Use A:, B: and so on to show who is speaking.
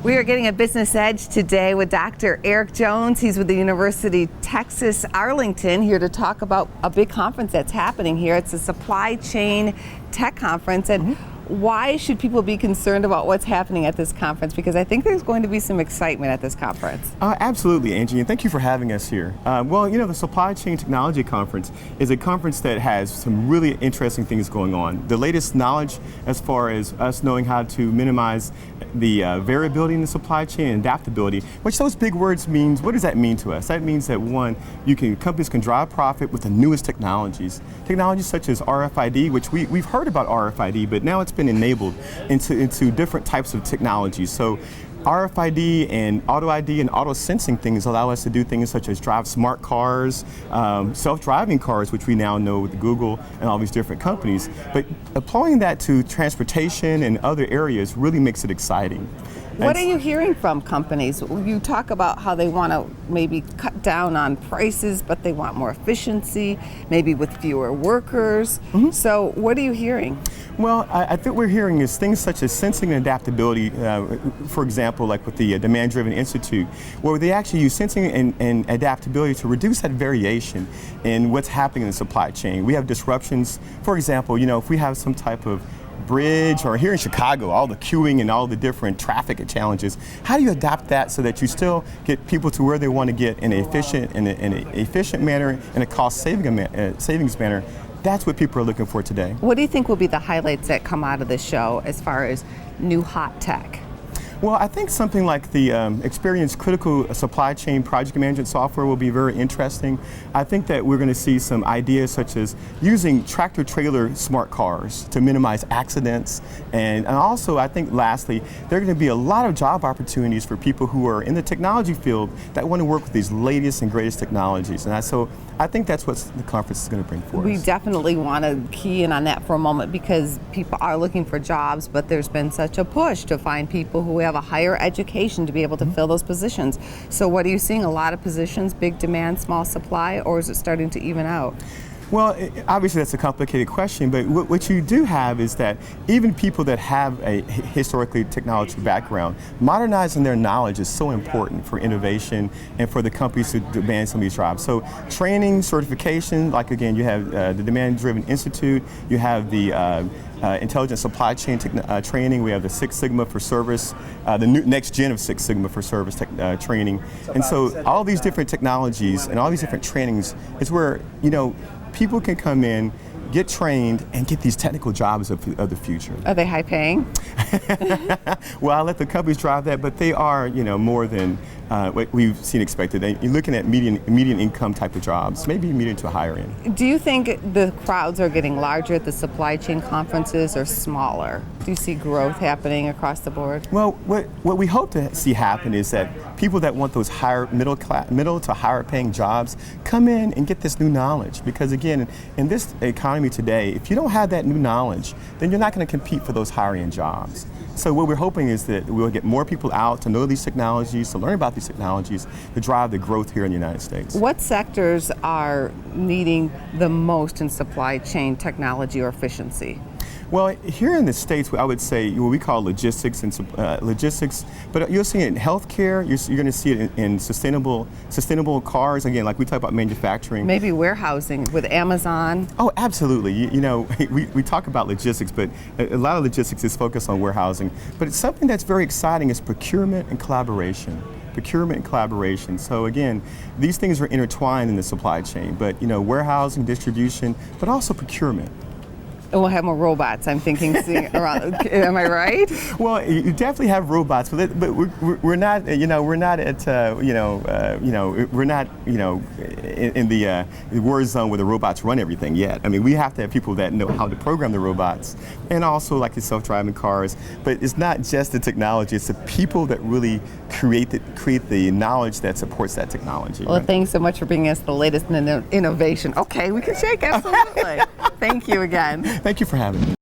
A: We are getting a business edge today with Dr. Erick Jones. He's with the University of Texas, Arlington, here to talk about a big conference that's happening here. It's a supply chain tech conference. And why should people be concerned about what's happening at this conference? Because I think there's going to be some excitement at this conference.
B: Absolutely, Angie, and thank you for having us here. Well, you know, the Supply Chain Technology Conference is a conference that has some really interesting things going on. The latest knowledge as far as us knowing how to minimize the variability in the supply chain and adaptability, which those big words means, what does that mean to us? That means that one, companies can drive profit with the newest technologies. Technologies such as RFID, which we've heard about RFID, but now it's been enabled into different types of technologies. So RFID and auto ID and auto sensing things allow us to do things such as drive smart cars, self-driving cars, which we now know with Google and all these different companies. But applying that to transportation and other areas really makes it exciting.
A: What are you hearing from companies? You talk about how they want to maybe cut down on prices, but they want more efficiency, maybe with fewer workers. So what are you hearing?
B: Well, I think we're hearing is things such as sensing and adaptability, for example, like with the Demand-Driven Institute, where they actually use sensing and adaptability to reduce that variation in what's happening in the supply chain. We have disruptions. For example, you know, if we have some type of bridge, or here in Chicago, all the queuing and all the different traffic challenges, how do you adapt that so that you still get people to where they want to get in an efficient manner, in a savings manner? That's what people are looking for today.
A: What do you think will be the highlights that come out of the show as far as new hot tech?
B: Well, I think something like the Experience Critical Supply Chain Project Management software will be very interesting. I think that we're going to see some ideas such as using tractor-trailer smart cars to minimize accidents. And also, I think lastly, there are going to be a lot of job opportunities for people who are in the technology field that want to work with these latest and greatest technologies. And so I think that's what the conference is going to bring for us.
A: We definitely want to key in on that for a moment, because people are looking for jobs, but there's been such a push to find people who have a higher education to be able to fill those positions. So what are you seeing? A lot of positions, big demand, small supply, or is it starting to even out?
B: Well, obviously that's a complicated question, but what you do have is that even people that have a historically technology background, modernizing their knowledge is so important for innovation and for the companies to demand some of these jobs. So training, certification, like again, you have the Demand-Driven Institute, you have the intelligent supply chain training. We have the Six Sigma for service, the next gen of Six Sigma for service training. And so all these different technologies and all these different trainings is where, you know, people can come in, get trained, and get these technical jobs of the future.
A: Are they high paying?
B: Well, I'll let the companies drive that, but they are, you know, more than what we've seen expected. You're looking at median income type of jobs, maybe median to a higher end.
A: Do you think the crowds are getting larger at the supply chain conferences or smaller? Do you see growth happening across the board?
B: Well, what we hope to see happen is that people that want those middle to higher paying jobs come in and get this new knowledge. Because again, in this economy today, if you don't have that new knowledge, then you're not going to compete for those higher end jobs. So what we're hoping is that we'll get more people out to know these technologies, to learn about these technologies, to drive the growth here in the United States.
A: What sectors are needing the most in supply chain technology or efficiency?
B: Well, here in the States, I would say what we call logistics, but you'll see it in healthcare, you're going to see it in sustainable cars, again, like we talk about manufacturing.
A: Maybe warehousing with Amazon.
B: Oh, absolutely. You know, we talk about logistics, but a lot of logistics is focused on warehousing. But it's something that's very exciting is procurement and collaboration. So again, these things are intertwined in the supply chain, but you know, warehousing, distribution, but also procurement.
A: And we'll have more robots, I'm thinking, around. Am I right?
B: Well, you definitely have robots, but we're not. We're not at. We're not. In the war zone where the robots run everything yet. I mean, we have to have people that know how to program the robots, and also like the self-driving cars. But it's not just the technology; it's the people that really create the knowledge that supports that technology.
A: Well, thanks so much for bringing us the latest in innovation. Okay, we can shake, absolutely. Thank you again.
B: Thank you for having me.